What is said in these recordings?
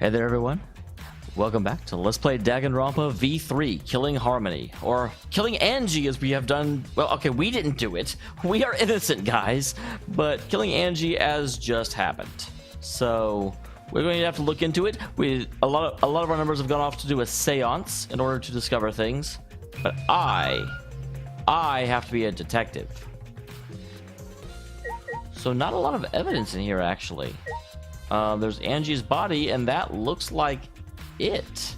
Hey there, everyone. Welcome back to Let's Play Danganronpa V3, Killing Harmony, or Killing Angie as we have done. Well, okay, we didn't do it. We are innocent, guys, but killing Angie as just happened. So we're going to have to look into it. A lot of our members have gone off to do a seance in order to discover things, but I have to be a detective. So not a lot of evidence in here, actually. There's Angie's body, and that looks like it.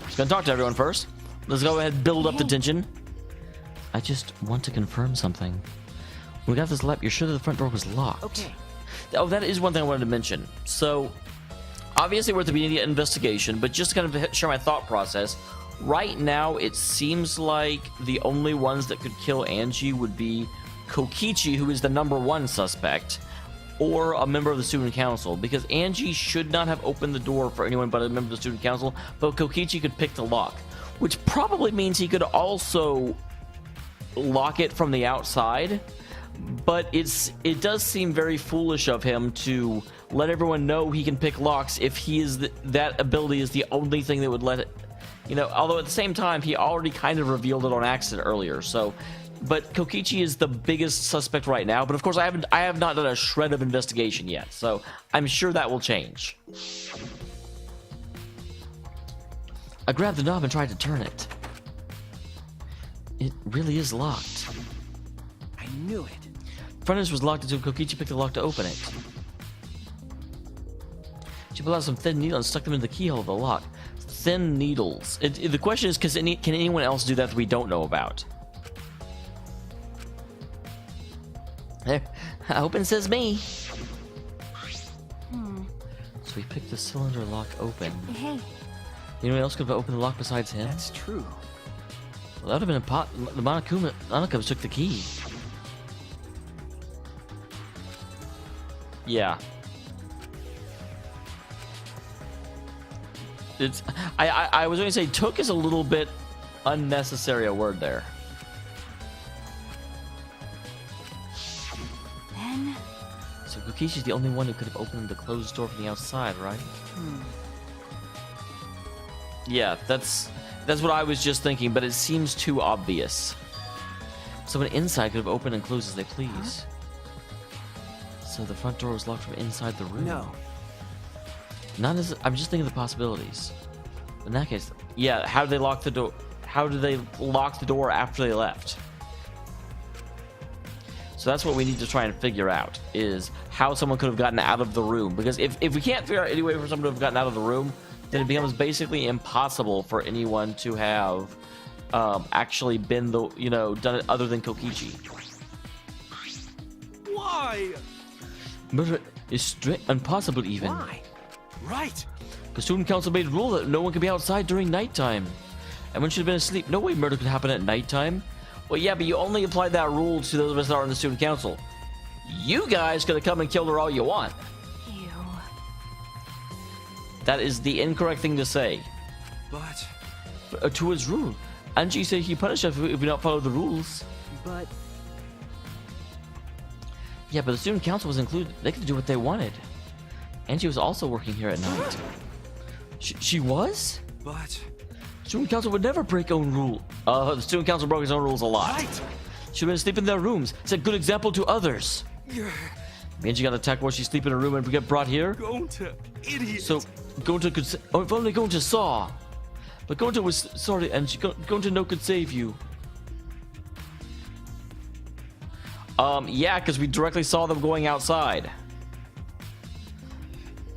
Just gonna talk to everyone first. Let's go ahead and build up the tension. I just want to confirm something. When we got this lap, you're sure that the front door was locked? Okay. Oh, that is one thing I wanted to mention. So, obviously we're at the beginning of the investigation, but just to kind of share my thought process, right now it seems like the only ones that could kill Angie would be Kokichi, who is the #1 suspect, or a member of the student council, because Angie should not have opened the door for anyone but a member of the student council, but Kokichi could pick the lock, which probably means he could also lock it from the outside. But it does seem very foolish of him to let everyone know he can pick locks if he is that ability is the only thing that would let it, you know, although at the same time he already kind of revealed it on accident earlier. So but Kokichi is the biggest suspect right now, but of course I have not done a shred of investigation yet, so I'm sure that will change. I grabbed the knob and tried to turn it. It really is locked. I knew it. Front edge was locked until Kokichi picked the lock to open it. She pulled out some thin needles and stuck them in the keyhole of the lock. Thin needles. The question is, can anyone else do that we don't know about? There, open says me. So he picked the cylinder lock open. Hey. Anyone else could have opened the lock besides him? That's true. Well, that would have been the Monokuma took the key. Yeah. I was going to say took is a little bit unnecessary a word there. Then So Kokichi's the only one who could have opened the closed door from the outside, right? Yeah, that's what I was just thinking, but it seems too obvious. Someone inside could have opened and closed as they please. So the front door was locked from inside the room. No. Not as I'm just thinking of the possibilities. In that case, yeah, how did they lock the door? How did they lock the door after they left? So that's what we need to try and figure out, is how someone could have gotten out of the room. Because if we can't figure out any way for someone to have gotten out of the room, then it becomes basically impossible for anyone to have actually been done it other than Kokichi. Why? Murder is impossible even. Why? Right. The student council made a rule that no one could be outside during nighttime. Everyone should have been asleep. No way murder could happen at nighttime. Well, yeah, but you only applied that rule to those of us that are in the student council. You guys could have come and killed her all you want. you. That is the incorrect thing to say. But To his rule. Angie said he punished us if we don't follow the rules. But Yeah, but the student council was included. They could do what they wanted. Angie was also working here at night. She was? But Student council would never break own rule. The student council broke his own rules a lot. Right. She'd been asleep in their rooms. Set a good example to others. Angie got attacked while she sleep in her room and get brought here. Going to idiot. So if only going to saw. But Gonta was sorry, and Gonta no could save you. Yeah, because we directly saw them going outside.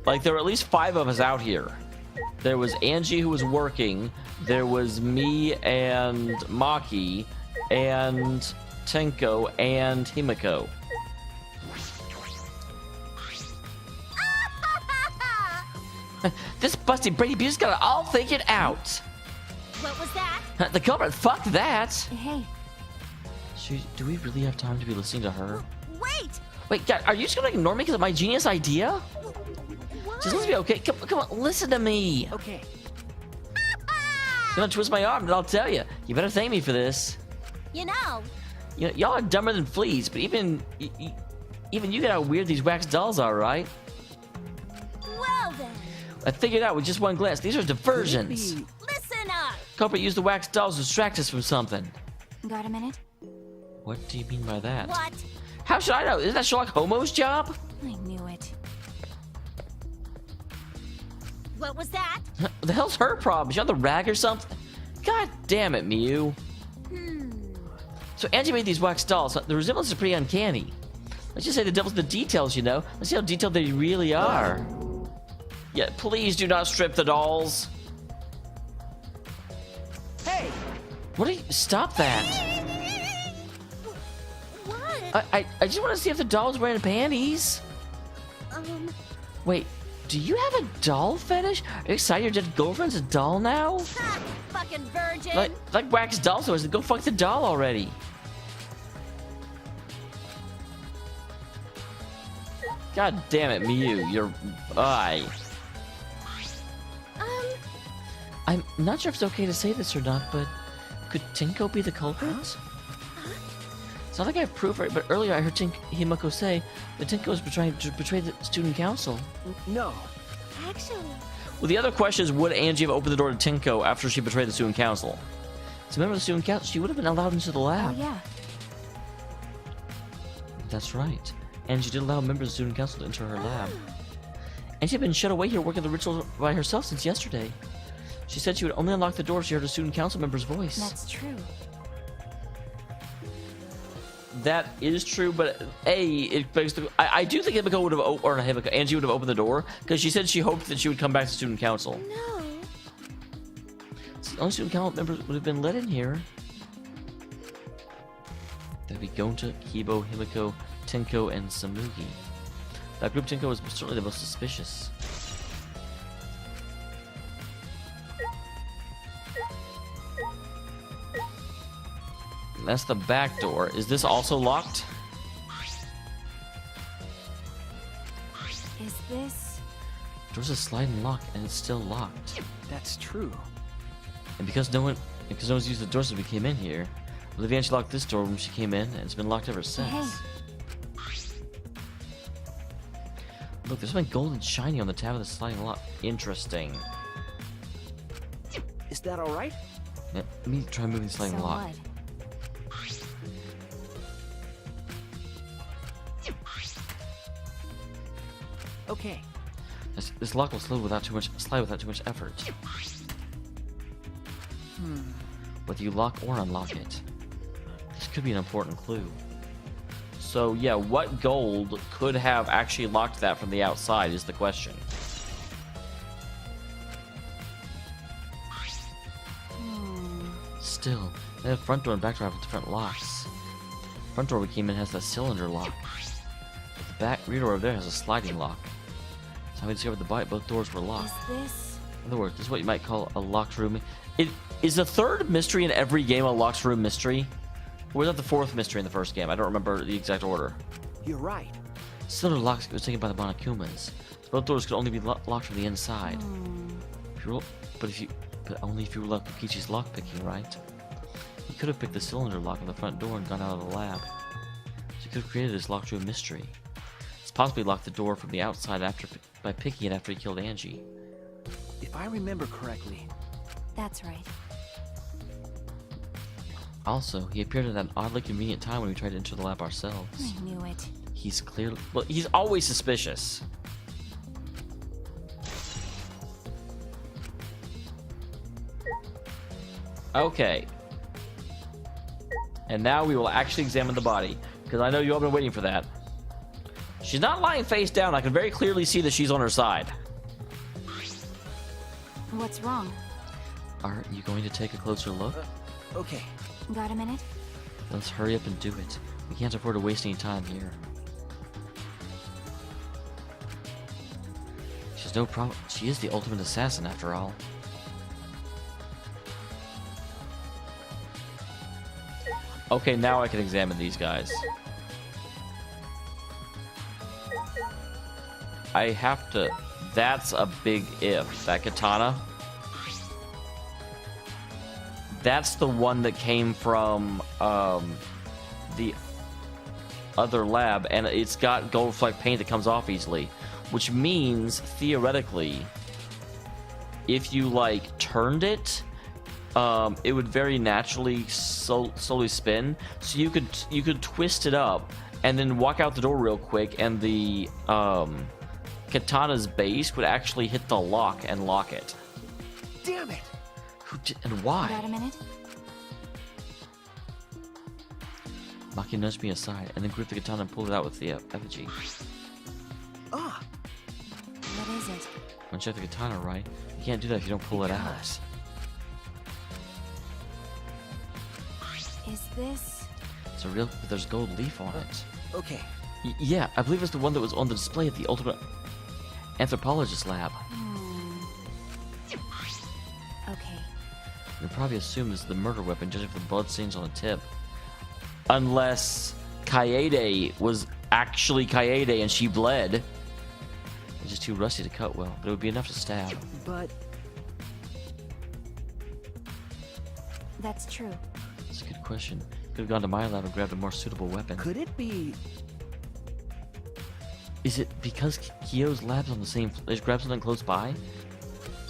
Like, there were at least 5 of us out here. There was Angie who was working. There was me and Maki and Tenko and Himiko. This busty Brady Beer's got it all figured out. What was that? The culprit, fuck that. Hey. Do we really have time to be listening to her? Wait. Wait, God, are you just gonna ignore me because of my genius idea? What? Just listen to me, okay? Come on, listen to me. Okay. You're gonna twist my arm, and I'll tell you. You better thank me for this. You know. Y'all are dumber than fleas, but even you get how weird these wax dolls are, right? then. I figured out with just one glance. These are diversions. Listen up. Culprit used the wax dolls to distract us from something. Got a minute? What do you mean by that? What? How should I know? Isn't that Sherlock Holmes' job? I knew it. What was that? What the hell's her problem? She on the rag or something? God damn it, Miu. So Angie made these wax dolls. The resemblance is pretty uncanny. Let's just say the devil's in the details, you know? Let's see how detailed they really are. Yeah, please do not strip the dolls. Hey! What are you... Stop that. What? I just want to see if the doll's wearing panties. Wait, do you have a doll fetish? Are you excited your dead girlfriend's a doll now? Ha, fucking virgin. Like wax doll stores, go fuck the doll already. God damn it, Miu, your eye. I'm not sure if it's okay to say this or not, but could Tinko be the culprit? It's not like I have proof, right? But earlier I heard Himiko say that Tinko was trying to betray the student council. No. Actually. Well, the other question is, would Angie have opened the door to Tinko after she betrayed the student council? As a member of the student council, she would have been allowed into the Oh, lab. yeah. That's right. Angie did allow members of the student council to enter her lab. Angie had been shut away here working the ritual by herself since yesterday. She said she would only unlock the door if she heard a student council member's voice. That's true. That is true, but it begs the... I do think Himiko would have... Or not Himiko, Angie would have opened the door, because she said she hoped that she would come back to student council. No. So the only student council members would have been let in here. That'd be Gonta, Kibo, Himiko, Tinko, and Samugi. That group Tinko was certainly the most suspicious. That's the back door. Is this also locked? Is this... Door's a sliding lock, and it's still locked. That's true. And because no one's used the door since we came in here, Olivia Angie locked this door when she came in, and it's been locked ever since. Hey. Look, there's something gold and shiny on the tab of the sliding lock. Interesting. Is that all right? Yeah, let me try moving the sliding So lock. what? Okay. This lock will slide without too much effort. Whether you lock or unlock it. This could be an important clue. So yeah, what gold could have actually locked that from the outside is the question. Still, the front door and back door have different locks. Front door we came in has a cylinder lock. But the back rear door over there has a sliding lock. That's how we discovered both doors were locked. Is this... In other words, this is what you might call a locked room. It is the third mystery in every game a locked room mystery. Or was that the fourth mystery in the first game? I don't remember the exact order. You're right. Cylinder lock was taken by the Monokumans. So both doors could only be locked from the inside. But only if you were lucky Kichi's lock picking, right? He could have picked the cylinder lock on the front door and gone out of the lab. So he could have created this locked room mystery. It's possibly locked the door from the outside by picking it after he killed Angie. If I remember correctly. That's right. Also, he appeared at an oddly convenient time when we tried to enter the lab ourselves. I knew it. He's clearly... Well, he's always suspicious. Okay. And now we will actually examine the body, because I know you all been waiting for that. She's not lying face down. I can very clearly see that she's on her side. What's wrong? Are you going to take a closer look? Okay. Got a minute? Let's hurry up and do it. We can't afford to waste any time here. She's no problem. She is the ultimate assassin after all. Okay, now I can examine these guys. I have to... That's a big if. That katana. That's the one that came from the other lab, and it's got gold reflect paint that comes off easily. which means theoretically, if you like turned it, it would very naturally slowly spin. So you could twist it up and then walk out the door real quick, and the katana's base would actually hit the lock and lock it. Damn it! Who did, and why? Got a minute? Maki nudged me aside and then gripped the katana and pulled it out with the effigy. Ah, What is it? Uncheck the katana, right? You can't do that if you don't pull it out. because- Is this... It's a real, but there's a gold leaf on it. Okay. Yeah, I believe it's the one that was on the display at the Ultimate Anthropologist Lab. Okay. You probably assume it's the murder weapon, judging from the blood stains on the tip. Unless Kaede was actually Kaede and she bled. It's just too rusty to cut well, but it would be enough to stab. But That's true. That's a good question. Could have gone to my lab and grabbed a more suitable weapon. could it be? Is it because Kyo's lab's on the same... They just grabbed something close by?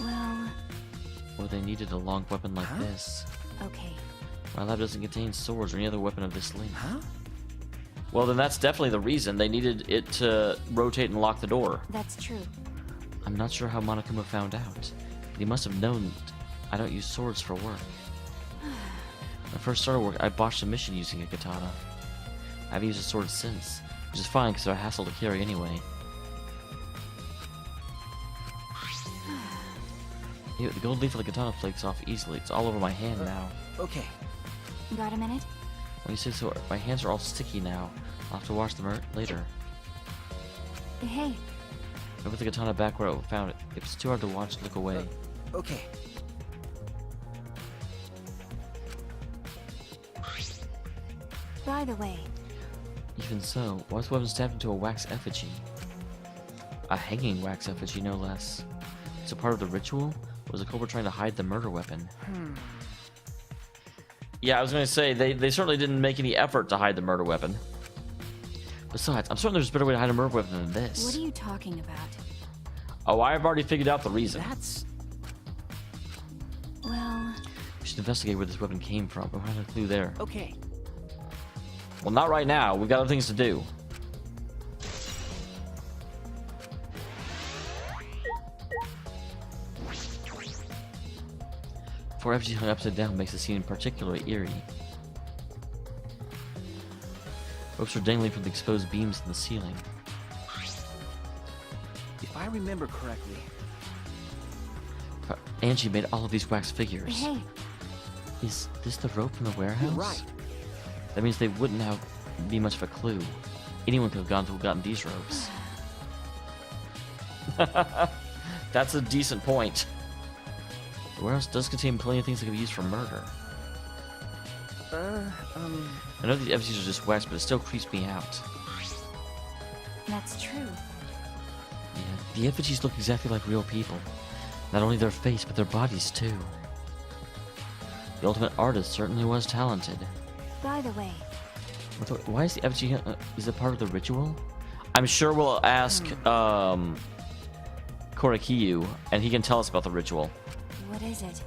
Well, Or they needed a long weapon like Huh? this? okay. My lab doesn't contain swords or any other weapon of this length. Huh? Well, then that's definitely the reason. They needed it to rotate and lock the door. That's true. I'm not sure how Monokuma found out, but he must have known I don't use swords for work. When I first started work, I botched a mission using a katana. I haven't used a sword since, which is fine because they're a hassle to carry anyway. Yeah, the gold leaf of the katana flakes off easily. It's all over my hand now. Okay. Got a minute? When you say so, my hands are all sticky now. I'll have to wash them later. Hey, I put the katana back where I found it. If it's too hard to watch, look away. Okay. by the way, Even so, why was the weapon stabbed into a wax effigy? A hanging wax effigy, no less. It's a part of the ritual? Or was the culprit trying to hide the murder weapon? Yeah, I was gonna say, they certainly didn't make any effort to hide the murder weapon. Besides, I'm certain there's a better way to hide a murder weapon than this. what are you talking about? Oh, I've already figured out the reason. That's... Well, We should investigate where this weapon came from. We'll find a clue there. Okay. Well, not right now. We've got other things to do. Four effigy hung upside down makes the scene particularly eerie. Ropes are dangling from the exposed beams in the ceiling. If I remember correctly... Angie made all of these wax figures. hey, Is this the rope from the warehouse? You're right. That means they wouldn't have be much of a clue. Anyone could have gotten these ropes. That's a decent point. The warehouse does contain plenty of things that can be used for murder. I know the effigies are just wax, but it still creeps me out. that's true. Yeah, the effigies look exactly like real people. Not only their face, but their bodies too. The ultimate artist certainly was talented. By the way, Why is the effigy? Is it part of the ritual? I'm sure we'll ask Korakiyu, and he can tell us about the ritual. what is it?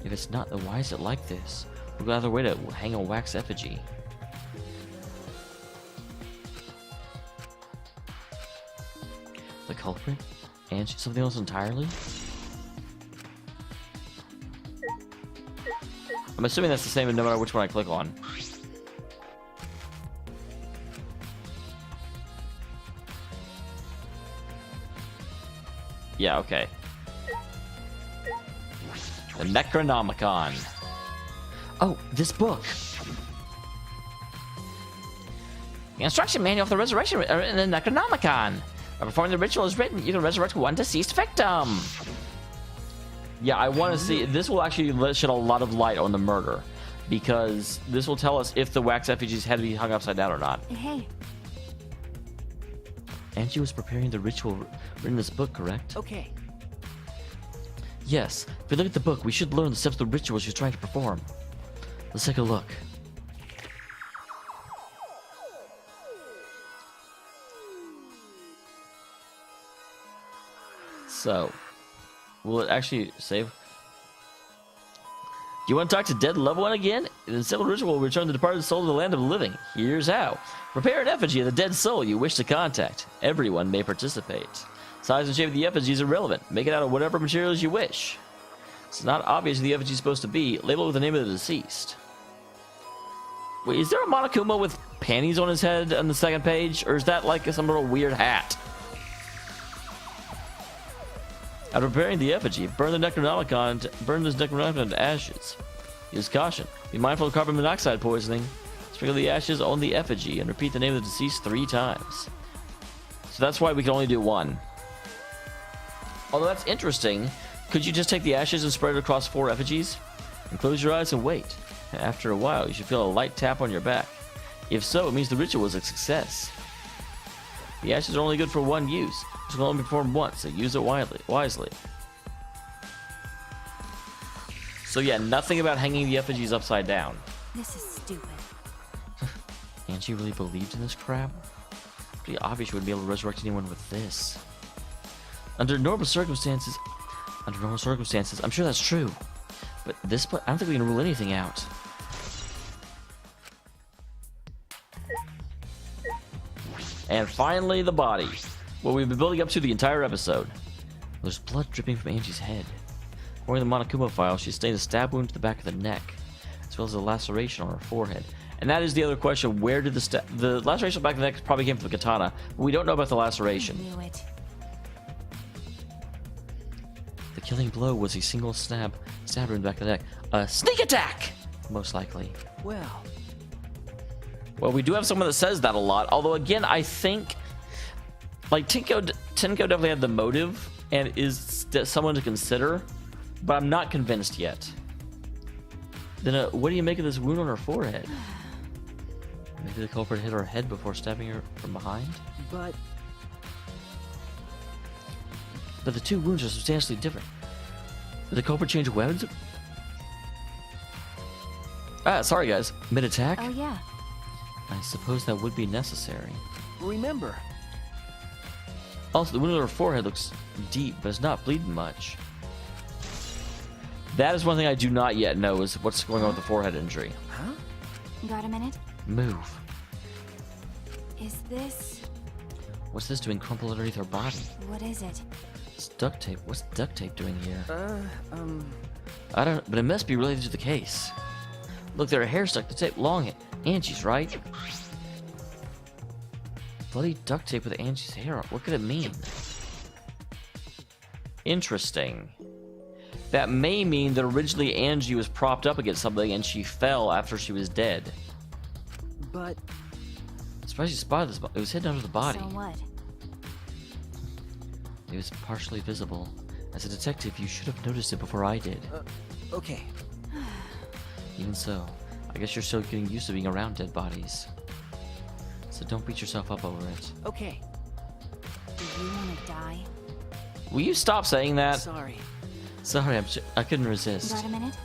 If it's not, then why is it like this? We've got another way to hang a wax effigy. The culprit? And something else entirely? I'm assuming that's the same no matter which one I click on. Yeah, okay. The Necronomicon. Oh, this book. The instruction manual for the resurrection in the Necronomicon. By performing the ritual is written, you can resurrect one deceased victim. Yeah, I want to see. This will actually shed a lot of light on the murder, because this will tell us if the wax effigies had to be hung upside down or not. Hey, Angie was preparing the ritual written in this book, correct? Okay. Yes. If we look at the book, we should learn the steps of the ritual she's trying to perform. Let's take a look. So, will it actually save? Do you want to talk to dead loved one again? In a simple ritual will return the departed soul to the land of the living. Here's how. Prepare an effigy of the dead soul you wish to contact. Everyone may participate. Size and shape of the effigy is irrelevant. Make it out of whatever materials you wish. It's not obvious who the effigy is supposed to be. Label it with the name of the deceased. Wait, is there a Monokuma with panties on his head on the second page? Or is that like some little weird hat? After preparing the effigy, burn this Necronomicon to ashes. Use caution. Be mindful of carbon monoxide poisoning. Sprinkle the ashes on the effigy and repeat the name of the deceased 3 times. So that's why we can only do 1. Although that's interesting, could you just take the ashes and spread it across 4 effigies? And close your eyes and wait. And after a while, you should feel a light tap on your back. If so, it means the ritual was a success. The ashes are only good for 1 use, which can only be performed once, so use it wisely. So yeah, nothing about hanging the effigies upside down. This is stupid. Angie really believed in this crap? Pretty obvious she wouldn't be able to resurrect anyone with this. Under normal circumstances, I'm sure that's true. But this, I don't think we can rule anything out. And finally, the body. What we've been building up to the entire episode. There's blood dripping from Angie's head. According to the Monokuma file, she sustained a stab wound to the back of the neck, as well as a laceration on her forehead. And that is the other question: where did the laceration on the back of the neck probably came from the katana? But we don't know about the laceration. I knew it. The killing blow was a single stab her in the back of the neck. A sneak attack, most likely. Well, we do have someone that says that a lot. Although, again, I think like Tenko definitely had the motive and is someone to consider, but I'm not convinced yet. Then, what do you make of this wound on her forehead? Maybe the culprit hit her head before stabbing her from behind. But the 2 wounds are substantially different. Did the culprit change weapons? Sorry guys. Mid-attack? Oh yeah. I suppose that would be necessary. remember. Also, the wound on her forehead looks deep, but it's not bleeding much. That is one thing I do not yet know, is what's going on with the forehead injury. Huh? Got a minute? Move. Is this... What's this doing crumpled underneath her body? What is it? It's duct tape. What's duct tape doing here? I I don't, but it must be related to the case. Look, there are hair stuck to tape along it. Angie's, right? Bloody duct tape with Angie's hair on. What could it mean? Interesting. That may mean that originally Angie was propped up against something and she fell after she was dead. But I'm surprised you spotted this. It was hidden under the body. So what? It was partially visible. As a detective, you should have noticed it before I did. okay. Even so, I guess you're still getting used to being around dead bodies. So don't beat yourself up over it. Okay. Do you want to die? Will you stop saying that? Sorry. Sorry, I couldn't resist. Got a minute?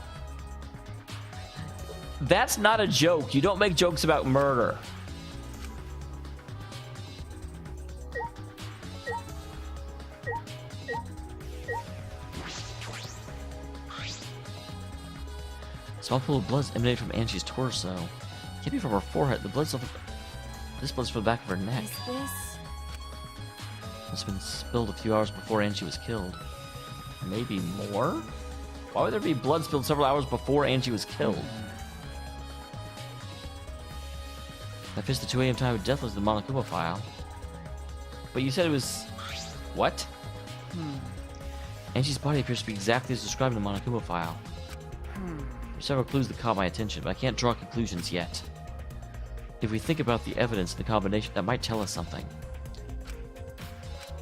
That's not a joke. You don't make jokes about murder. Small pool of blood emanated from Angie's torso. It can't be from her forehead. This blood's from the back of her neck. Is this... Must have been spilled a few hours before Angie was killed. Maybe more? Why would there be blood spilled several hours before Angie was killed? That fits the 2 a.m. time of death was the Monokuma file. But you said it was... What? Angie's body appears to be exactly as described in the Monokuma file. There's several clues that caught my attention, but I can't draw conclusions yet. If we think about the evidence and the combination, that might tell us something.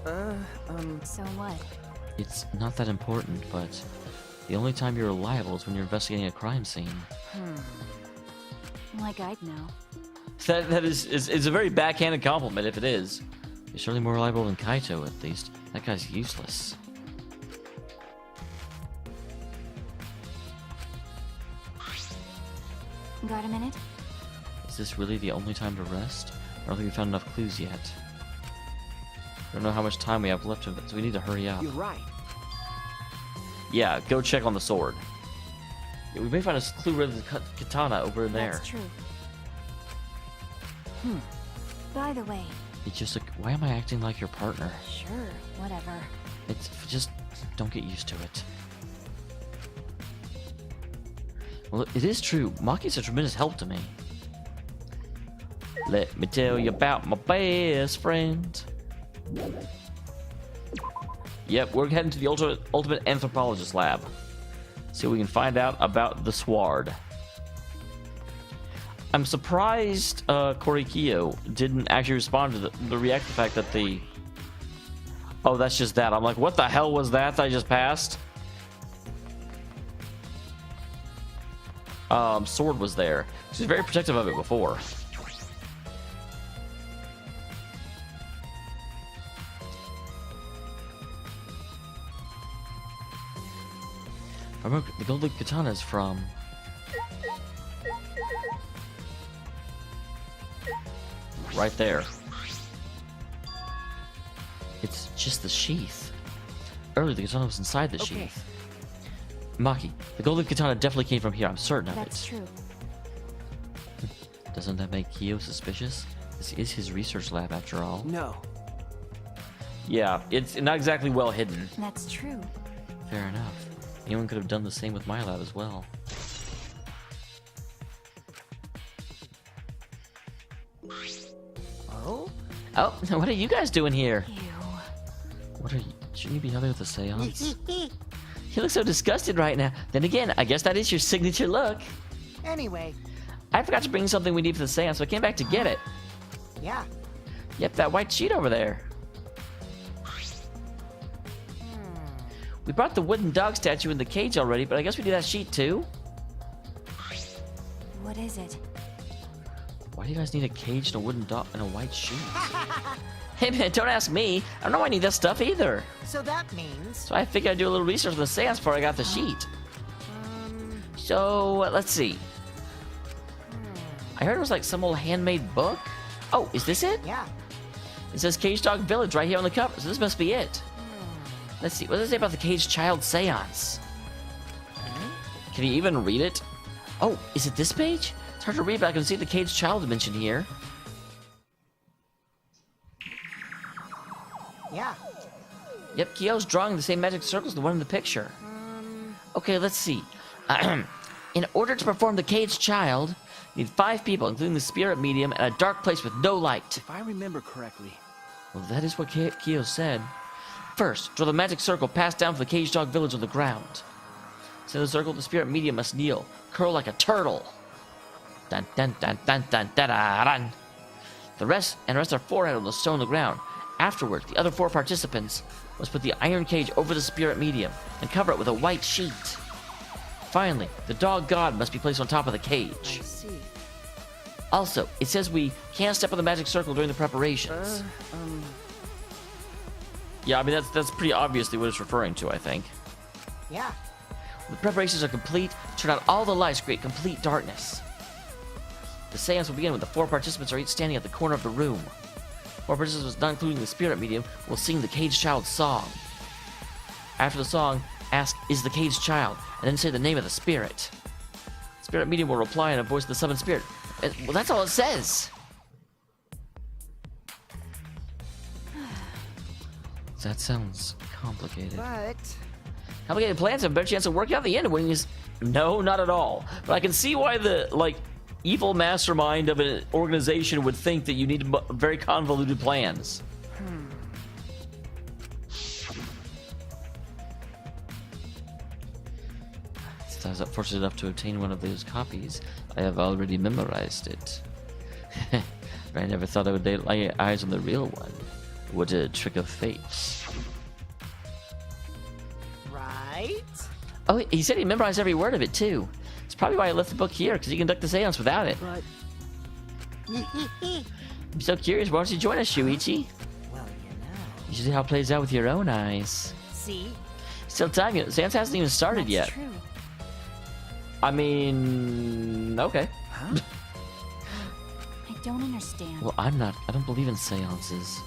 So what? It's not that important, but the only time you're reliable is when you're investigating a crime scene. Like I'd know. That is a very backhanded compliment, if it is. You're certainly more reliable than Kaito, at least. That guy's useless. Got a minute? Is this really the only time to rest? I don't think we found enough clues yet. don't know how much time we have left of it, so we need to hurry up. You're right. Yeah, go check on the sword. Yeah, we may find a clue with the katana over in there. That's true. By the way, It's just like, why am I acting like your partner? sure, whatever. It's just, don't get used to it. Well, it is true. Maki's a tremendous help to me. Let me tell you about my best friend. Yep, we're heading to the ultimate anthropologist lab. See what we can find out about the sword. I'm surprised Korikyo didn't actually respond to the react to the fact that the... Oh, that's just that. I'm like, what the hell was that I just passed? Sword was there. She was very protective of it before. I remember the golden katana is from... right there. It's just the sheath. Earlier, the katana was inside the sheath. Maki, the golden katana definitely came from here. I'm certain of That's it. true. Doesn't that make Kyo suspicious? This is his research lab, after all. No. Yeah, it's not exactly well hidden. That's true. Fair enough. Anyone could have done the same with my lab as well. Oh? Oh, what are you guys doing here? Ew. What are you? Shouldn't you be helping with the seance? You look so disgusted right now. Then again, I guess that is your signature look. Anyway, I forgot to bring something we need for the seance, so I came back to get it. yeah. Yep, that white sheet over there. We brought the wooden dog statue in the cage already, but I guess we do that sheet too. What is it? Why do you guys need a cage and a wooden dog and a white sheet? Hey man, don't ask me. I don't know why I need that stuff either. So that means... So I figured I'd do a little research on the seance before I got the sheet. So, let's see. I heard it was like some old handmade book. Oh, is this it? Yeah. It says Cage Dog Village right here on the cover, so this must be it. Let's see, what does it say about the Cage Child Seance? Can you even read it? Oh, is it this page? It's hard to read, but I can see the Cage Child mentioned here. Yeah. Yep, Kyo's drawing the same magic circles as the one in the picture. Okay, let's see. In order to perform the Cage Child, you need 5 people, including the spirit medium, and a dark place with no light. If I remember correctly. Well, that is what Kyo said. First, draw the magic circle passed down from the Cage Dog Village on the ground. In the circle, the spirit medium must kneel, curl like a turtle. Dun dun dun dun dun dun dun dun. Rest their forehead on the stone on the ground. Afterwards, the other 4 participants must put the iron cage over the spirit medium and cover it with a white sheet. Finally, the dog god must be placed on top of the cage. I see. Also, it says we can't step on the magic circle during the preparations. Yeah, I mean, that's pretty obviously what it's referring to, I think. Yeah. When the preparations are complete, turn out all the lights to create complete darkness. The seance will begin when the 4 participants are each standing at the corner of the room. 4 participants, not including the spirit medium, will sing the Cage Child song. After the song, ask, "Is the Cage Child?" and then say the name of the spirit. Spirit medium will reply in a voice of the summoned spirit. Well, that's all it says. That sounds complicated. But... Complicated plans have a better chance of working out the end when you... No, not at all. But I can see why the, like, evil mastermind of an organization would think that you need very convoluted plans. Since I was fortunate enough to obtain one of those copies, I have already memorized it. I never thought I would lay eyes on the real one. What a trick of fate. Right? Oh, he said he memorized every word of it, too. It's probably why I left the book here, because you can conduct the seance without it. But I'm so curious, why don't you join us, Shuichi? Well, you know. You should see how it plays out with your own eyes. See? Still time, the seance hasn't even started That's yet. true. I mean, okay. huh? I don't understand. Well, I don't believe in seances.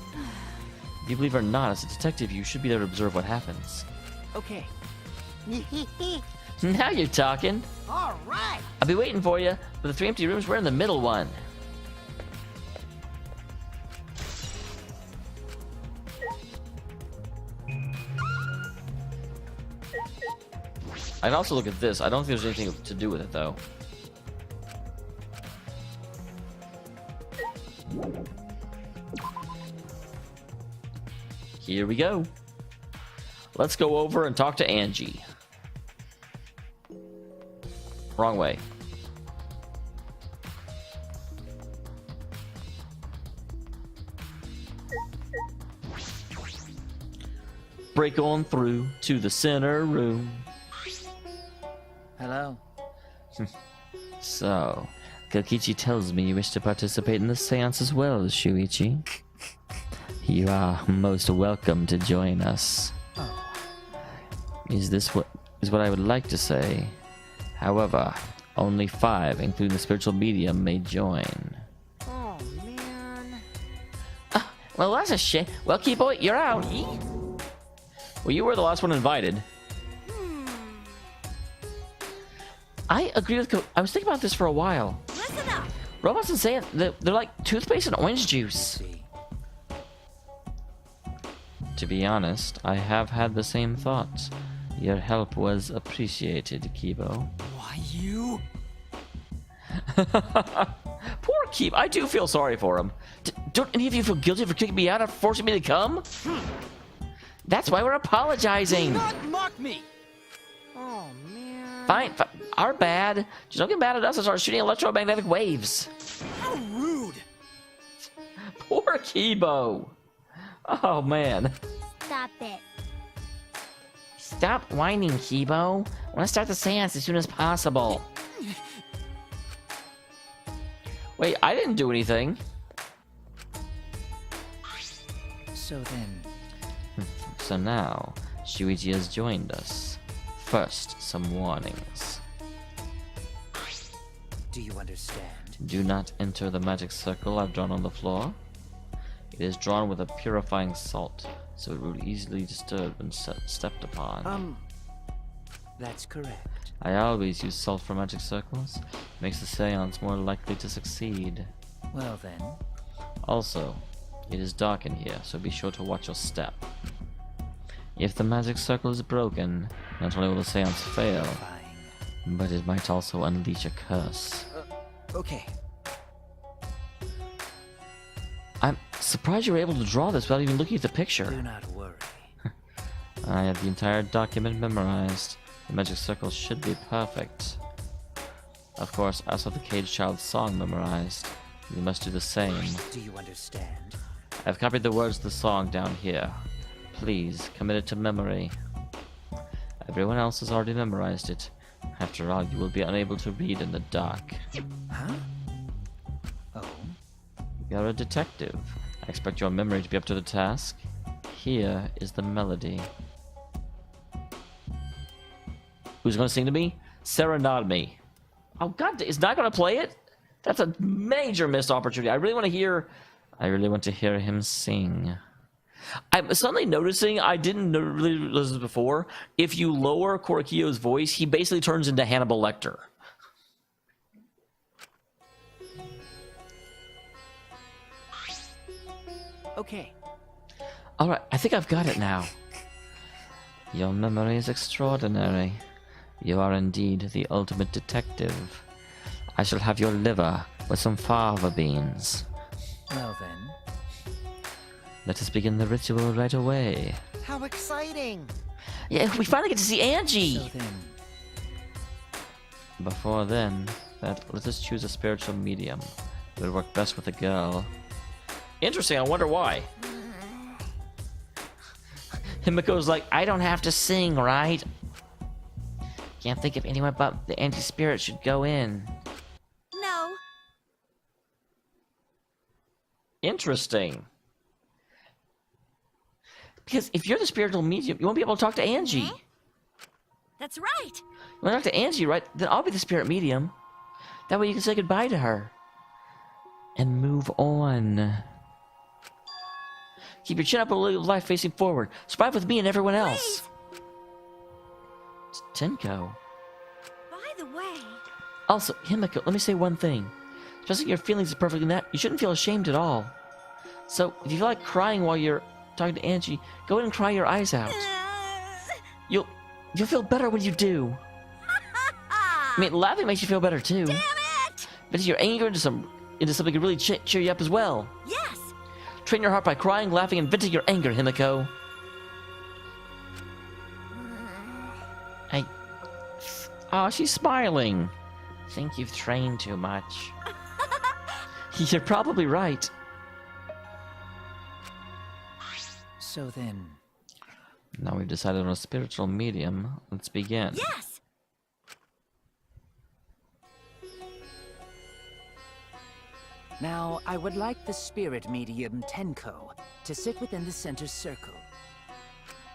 If you believe or not, as a detective, you should be there to observe what happens. Okay. Now you're talking. All right. I'll be waiting for you. But the 3 empty rooms, we're in the middle one. I can also look at this. I don't think there's anything to do with it, though. Here we go. Let's go over and talk to Angie. Wrong way. Break on through to the center room. Hello. So, Kokichi tells me you wish to participate in the seance as well, Shuichi. You are most welcome to join us. Is what I would like to say. However, only 5, including the spiritual medium, may join. Oh man. Well, that's a shit. Well, Kibo, you're out. Well, you were the last one invited. I agree with I was thinking about this for a while. Listen up. Robots and Saiyan, they're like toothpaste and orange juice. To be honest, I have had the same thoughts. Your help was appreciated, Kibo. Why you? Poor Kibo. I do feel sorry for him. Don't any of you feel guilty for kicking me out after forcing me to come? That's why we're apologizing. Do not mock me! Oh man. Fine, our bad. Just don't get mad at us and start shooting electromagnetic waves. How rude! Poor Kibo. Oh, man. Stop it. Stop whining, Kibo. I want to start the seance as soon as possible. Wait, I didn't do anything. So then... So now, Shuichi has joined us. First, some warnings. Do you understand? Do not enter the magic circle I've drawn on the floor. It is drawn with a purifying salt, so it will easily disturb when stepped upon. That's correct. I always use salt for magic circles. Makes the seance more likely to succeed. Well then... Also, it is dark in here, so be sure to watch your step. If the magic circle is broken, not only will the seance fail, Fine. but it might also unleash a curse. Okay. I'm surprised you were able to draw this without even looking at the Do picture. not worry. I have the entire document memorized. The magic circle should be perfect. Of course, I also have the Cage Child's song memorized. You must do the same. Do you understand? I've copied the words of the song down here. Please, commit it to memory. Everyone else has already memorized it. After all, you will be unable to read in the dark. Huh? Oh? You're a detective. I expect your memory to be up to the task. Here is the melody. Who's going to sing to me? Serenade me. Oh God, is not going to play it? That's a major missed opportunity. I really want to hear him sing. I'm suddenly noticing, I didn't really realize this before, if you lower Korikio's voice, he basically turns into Hannibal Lecter. Okay. Alright, I think I've got it now. Your memory is extraordinary. You are indeed the ultimate detective. I shall have your liver with some fava beans. Well then... Let us begin the ritual right away. How exciting! Yeah, we finally get to see Angie! So then... Before then, let us choose a spiritual medium. It would work best with a girl. Interesting, I wonder why. Himiko's like, I don't have to sing, right? Can't think of anyone but the anti-spirit should go in. No. Interesting. Because if you're the spiritual medium, you won't be able to talk to Angie. That's right. You want to talk to Angie, right? Then I'll be the spirit medium. That way you can say goodbye to her. And move on. Keep your chin up and live life facing forward. Survive with me and everyone else. It's Tenko. By the way... Also, Himiko, let me say one thing. Expressing your feelings is perfectly natural. You shouldn't feel ashamed at all. So, if you feel like crying while you're talking to Angie, go ahead and cry your eyes out. You'll feel better when you do. I mean, laughing makes you feel better too. Damn it! Venting your anger into something could really cheer you up as well. Yes! Train your heart by crying, laughing, and venting your anger, Himiko. Oh, she's smiling. Think you've trained too much. You're probably right. So then... Now we've decided on a spiritual medium. Let's begin. Yes! Now, I would like the spirit medium Tenko to sit within the center circle.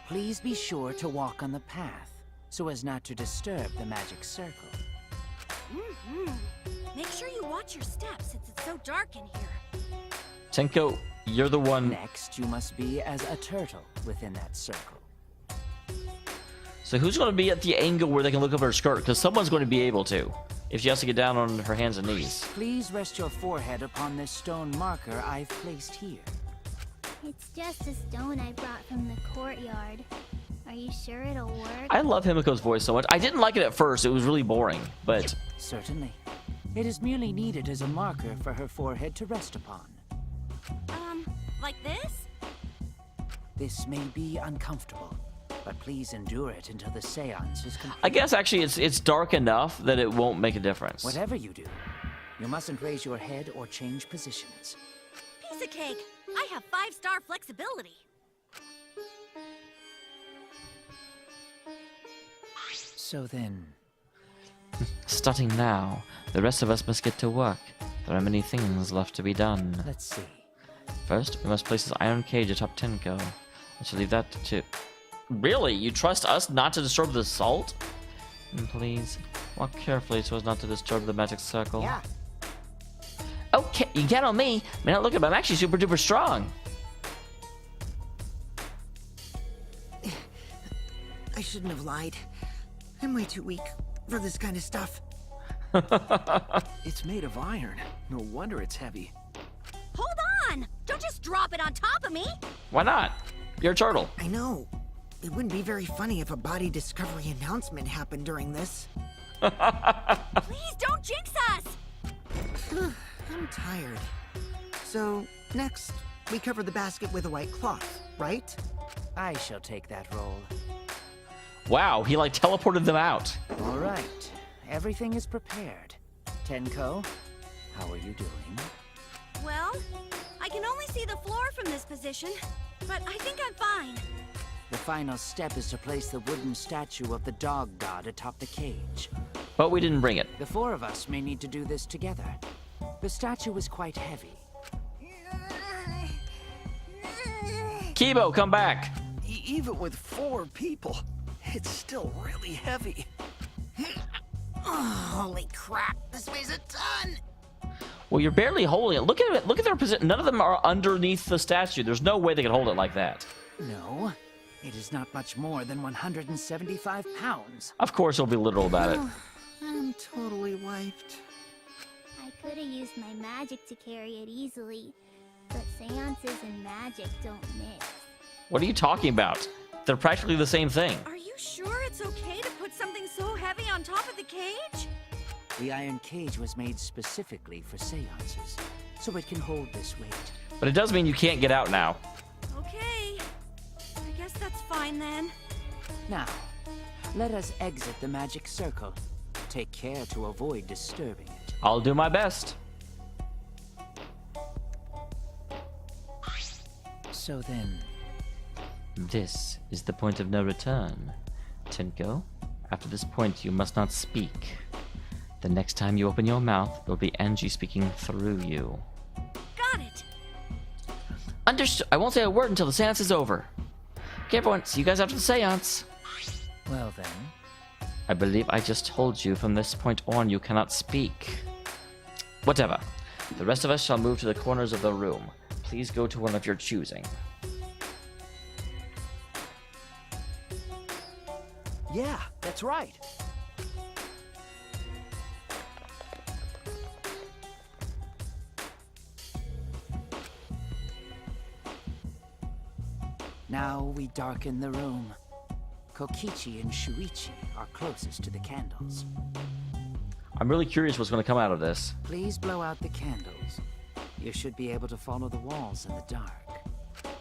Please be sure to walk on the path, so as not to disturb the magic circle. Make sure you watch your steps since it's so dark in here. Tenko, you're the one. Next, you must be as a turtle within that circle. So who's going to be at the angle where they can look over her skirt? Because someone's going to be able to, if she has to get down on her hands and knees. Please rest your forehead upon this stone marker I've placed here. It's just a stone I brought from the courtyard. Are you sure it'll work? I love Himiko's voice so much. I didn't like it at first. It was really boring, but... Certainly. It is merely needed as a marker for her forehead to rest upon. Like this? This may be uncomfortable, but please endure it until the seance is complete. I guess actually it's dark enough that it won't make a difference. Whatever you do, you mustn't raise your head or change positions. Piece of cake. I have 5-star flexibility. So then... Starting now, the rest of us must get to work. There are many things left to be done. Let's see. First, we must place this iron cage atop Tenko. I shall leave that to... Really? You trust us not to disturb the salt? Please, walk carefully so as not to disturb the magic circle. Yeah. Okay, you get on me. May not look at, but I'm actually super duper strong. I shouldn't have lied. I'm way too weak for this kind of stuff. It's made of iron. No wonder it's heavy. Hold on! Don't just drop it on top of me! Why not? You're a turtle. I know. It wouldn't be very funny if a body discovery announcement happened during this. Please don't jinx us! I'm tired. So, next, we cover the basket with a white cloth, right? I shall take that role. Wow, he like teleported them out. All right. Everything is prepared. Tenko, how are you doing? Well, I can only see the floor from this position, but I think I'm fine. The final step is to place the wooden statue of the dog god atop the cage. But we didn't bring it. The four of us may need to do this together. The statue is quite heavy. Kibo, come back. Even with 4 people, it's still really heavy. Oh, holy crap, this weighs a ton! Well, you're barely holding it. Look at it. Look at their position. None of them are underneath the statue. There's no way they could hold it like that. No, it is not much more than 175 pounds. Of course, he'll be literal about it. I'm totally wiped. I could have used my magic to carry it easily, but seances and magic don't mix. What are you talking about? They're practically the same thing. Are you sure it's okay to put something so heavy on top of the cage? The iron cage was made specifically for seances, so it can hold this weight. But it does mean you can't get out now. Okay. I guess that's fine then. Now, let us exit the magic circle. Take care to avoid disturbing it. I'll do my best. So then... This is the point of no return. Tenko, after this point you must not speak. The next time you open your mouth, it will be Angie speaking through you. Got it. Understood. I won't say a word until the seance is over. Okay, everyone. See you guys after the seance. Well then... I believe I just told you from this point on you cannot speak. Whatever. The rest of us shall move to the corners of the room. Please go to one of your choosing. Yeah, that's right. Now we darken the room. Kokichi and Shuichi are closest to the candles. I'm really curious what's going to come out of this. Please blow out the candles. You should be able to follow the walls in the dark.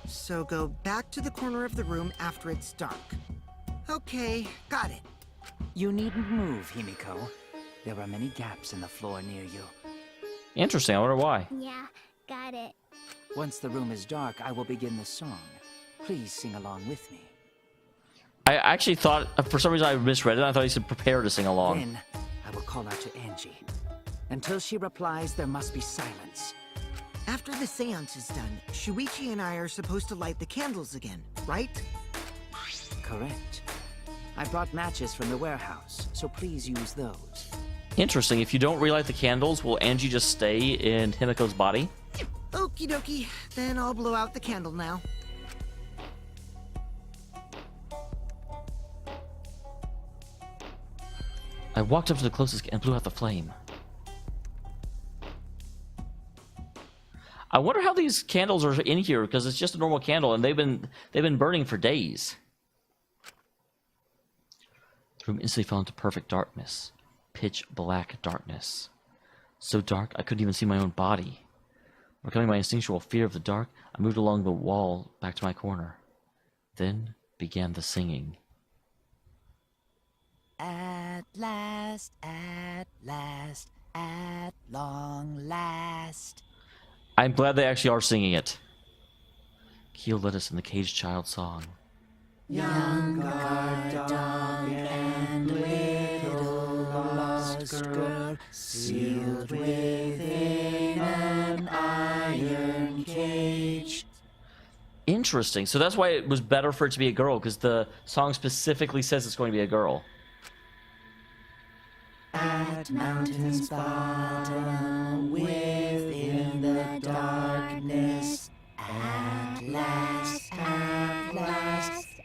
So go back to the corner of the room after it's dark. Okay, got it. You needn't move, Himiko. There are many gaps in the floor near you. Interesting. I wonder why. Yeah, got it. Once the room is dark, I will begin the song. Please sing along with me. I actually thought, for some reason I misread it. I thought he said prepare to sing along. Then, I will call out to Angie. Until she replies, there must be silence. After the seance is done, Shuichi and I are supposed to light the candles again, right? Correct. I brought matches from the warehouse, so please use those. Interesting. If you don't relight the candles, will Angie just stay in Himiko's body? Okie dokie, then I'll blow out the candle now. I walked up to the closest and blew out the flame. I wonder how these candles are in here, because it's just a normal candle and they've been burning for days. The room instantly fell into perfect darkness. Pitch black darkness. So dark I couldn't even see my own body. Overcoming my instinctual fear of the dark, I moved along the wall back to my corner. Then began the singing. At last, at long last. I'm glad they actually are singing it. Keel led us in the caged child song. Young guard dog and little lost girl, sealed within an iron cage. Interesting. So that's why it was better for it to be a girl, because the song specifically says it's going to be a girl. At mountain's bottom, within the darkness, at last,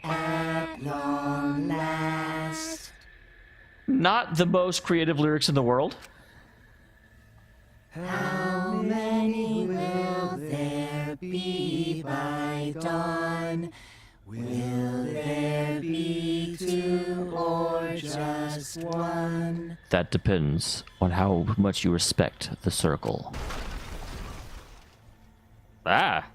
at long last. Not the most creative lyrics in the world. How many will there be by dawn? Will there be two or just one? That depends on how much you respect the circle. Ah.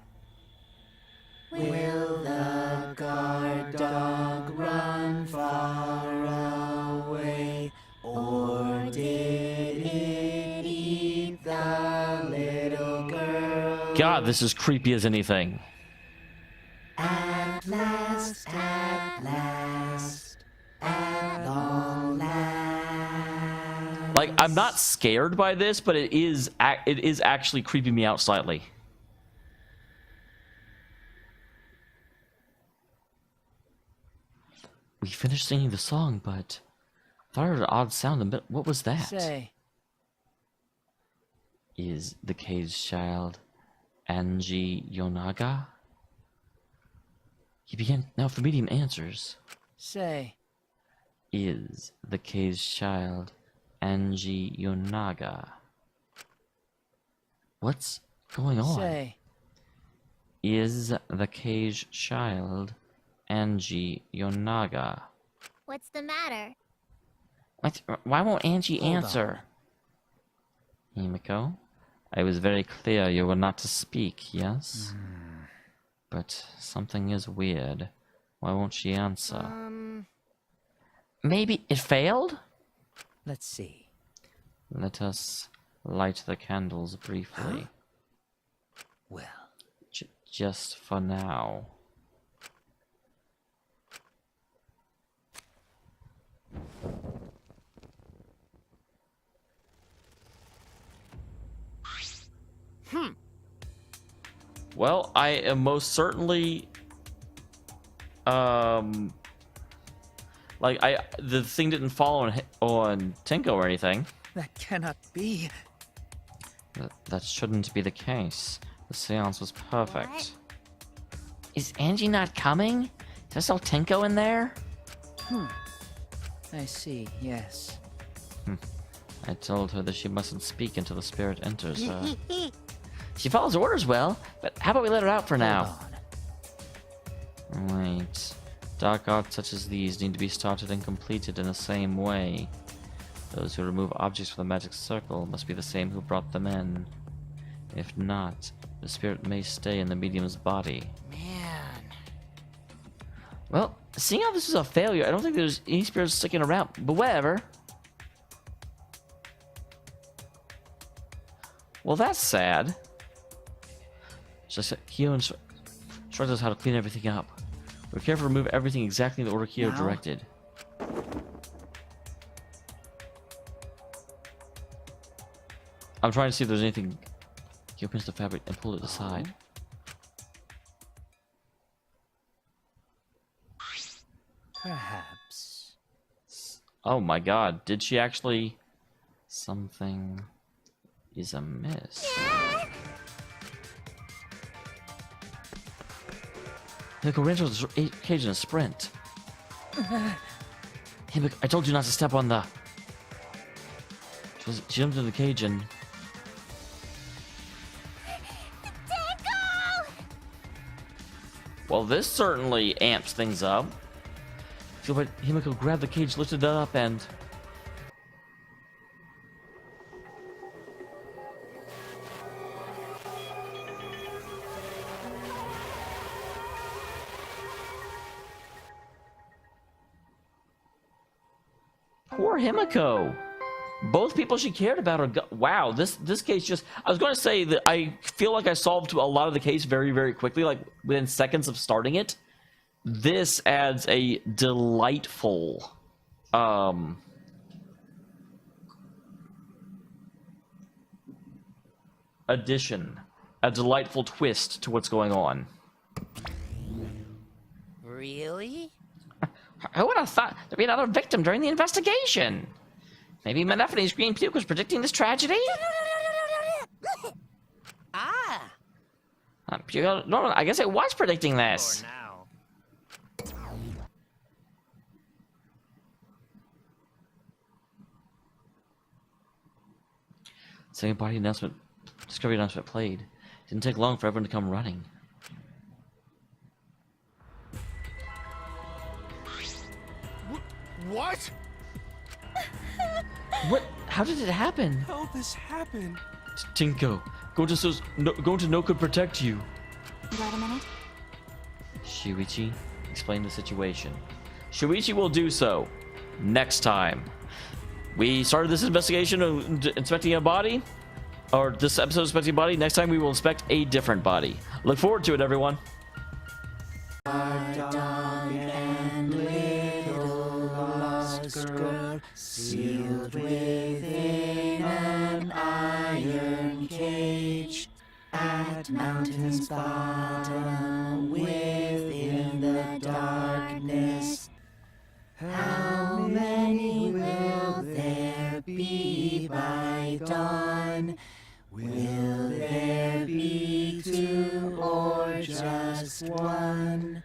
Will the guard dog run far away, or did it eat the little girl? God, this is creepy as anything. At last, at long last. Like, I'm not scared by this, but it is actually creeping me out slightly. We finished singing the song, but I thought I heard an odd sound in the middle. What was that? Say, Is the caged child Angie Yonaga? He began now for medium answers. say, Is the caged child Angie Yonaga? What's going on? say. Is the caged child Angie Yonaga? What's the matter? What? Why won't Angie Hold answer? Himiko, I was very clear you were not to speak, yes? But something is weird. Why won't she answer? Maybe it failed? Let's see. Let us light the candles briefly. Well, Just for now. Well, I am most certainly the thing didn't fall on Tenko or anything. That cannot be. That shouldn't be the case. The seance was perfect. What? Is Angie not coming? Is there still Tenko in there? I see, yes. I told her that she mustn't speak until the spirit enters her. She follows orders well, but how about we let her out for now? Hold on. Wait. Dark arts such as these need to be started and completed in the same way. Those who remove objects from the magic circle must be the same who brought them in. If not, the spirit may stay in the medium's body. Man. Well, seeing how this is a failure, I don't think there's any spirits sticking around, but whatever. Well, that's sad. Just Kyo instructed us how to clean everything up. We're careful to remove everything exactly in the order Kyo directed. I'm trying to see if there's anything. He opens the fabric and pull it aside. Perhaps. Oh my god, did she actually... Something is amiss. Himiko ran towards the cage in a sprint. Himiko, I told you not to step on the... She jumped into the cage and... Well, this certainly amps things up. Feel like Himiko grabbed the cage, lifted it up, and... Poor Himiko. Both people she cared about are wow, this case just... I was going to say that I feel like I solved a lot of the case very, very quickly, like within seconds of starting it. This adds a delightful... addition. A delightful twist to what's going on. Really? Who would have thought there'd be another victim during the investigation? Maybe Menephane's green puke was predicting this tragedy? Ah! No, I guess it was predicting this. For now. Second party announcement, discovery announcement played. Didn't take long for everyone to come running. What? What? How did it happen? How this happen? Tinko, going to no could protect you. Got a minute? Shuichi, explain the situation. Shuichi will do so next time. We started this investigation of inspecting a body, or this episode of inspecting a body. Next time we will inspect a different body. Look forward to it, everyone. Girl sealed within an iron cage at mountain's bottom within the darkness. How many will there be by dawn? Will there be two or just one?